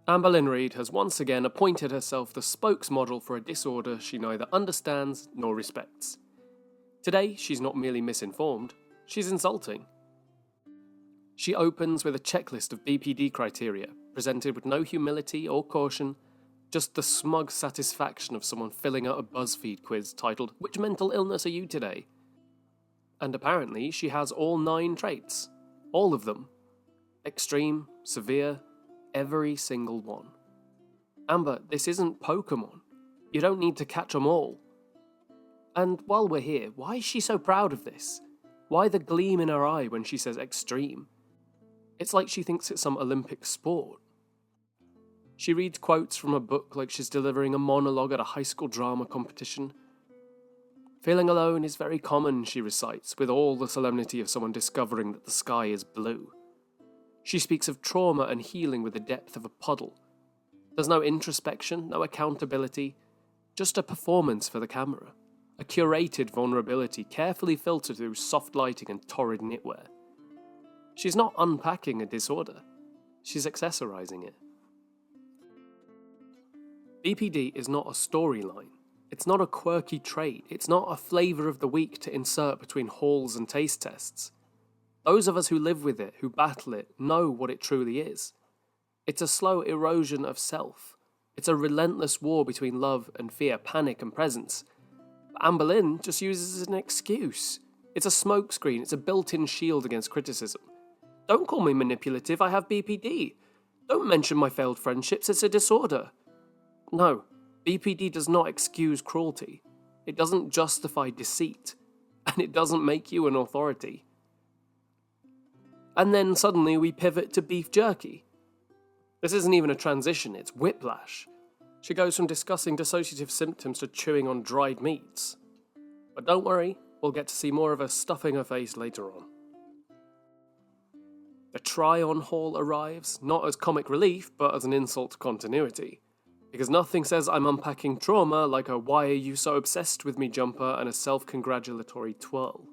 Amberlynn Reid has once again appointed herself the spokesmodel for a disorder she neither understands nor respects. Today, she's not merely misinformed, she's insulting. She opens with a checklist of BPD criteria, presented with no humility or caution, just the smug satisfaction of someone filling out a BuzzFeed quiz titled, "Which mental illness are you today?" And apparently she has all 9 traits. All of them. Extreme, severe, every single one. Amber, this isn't Pokemon. You don't need to catch them all. And while we're here, why is she so proud of this? Why the gleam in her eye when she says extreme? It's like she thinks it's some Olympic sport. She reads quotes from a book like she's delivering a monologue at a high school drama competition. Feeling alone is very common, she recites, with all the solemnity of someone discovering that the sky is blue. She speaks of trauma and healing with the depth of a puddle. There's no introspection, no accountability, just a performance for the camera. A curated vulnerability carefully filtered through soft lighting and torrid knitwear. She's not unpacking a disorder, she's accessorizing it. BPD is not a storyline. It's not a quirky trait. It's not a flavour of the week to insert between hauls and taste tests. Those of us who live with it, who battle it, know what it truly is. It's a slow erosion of self. It's a relentless war between love and fear, panic and presence. But Amberlynn just uses it as an excuse. It's a smokescreen. It's a built-in shield against criticism. Don't call me manipulative, I have BPD. Don't mention my failed friendships, it's a disorder. No, BPD does not excuse cruelty. It doesn't justify deceit. And it doesn't make you an authority. And then suddenly we pivot to beef jerky. This isn't even a transition, it's whiplash. She goes from discussing dissociative symptoms to chewing on dried meats. But don't worry, we'll get to see more of her stuffing her face later on. The try-on haul arrives, not as comic relief, but as an insult to continuity. Because nothing says I'm unpacking trauma like a "why are you so obsessed with me" jumper and a self-congratulatory twirl.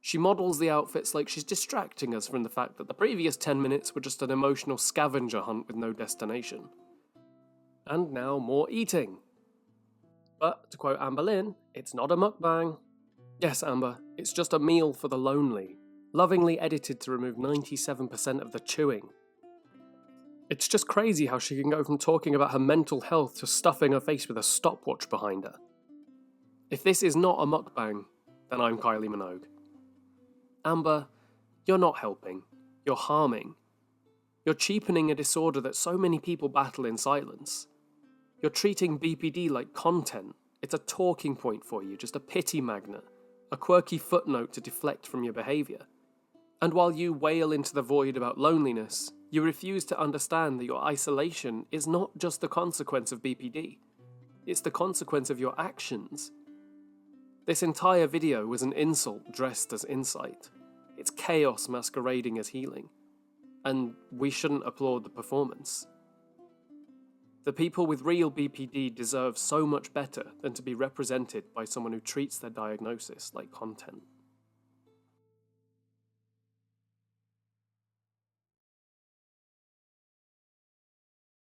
She models the outfits like she's distracting us from the fact that the previous 10 minutes were just an emotional scavenger hunt with no destination. And now more eating. But, to quote Amberlynn, it's not a mukbang. Yes, Amber, it's just a meal for the lonely, lovingly edited to remove 97% of the chewing. It's just crazy how she can go from talking about her mental health to stuffing her face with a stopwatch behind her. If this is not a mukbang, then I'm Kylie Minogue. Amber, you're not helping. You're harming. You're cheapening a disorder that so many people battle in silence. You're treating BPD like content. It's a talking point for you, just a pity magnet, a quirky footnote to deflect from your behaviour. And while you wail into the void about loneliness, you refuse to understand that your isolation is not just the consequence of BPD. It's the consequence of your actions. This entire video was an insult dressed as insight. It's chaos masquerading as healing. And we shouldn't applaud the performance. The people with real BPD deserve so much better than to be represented by someone who treats their diagnosis like content.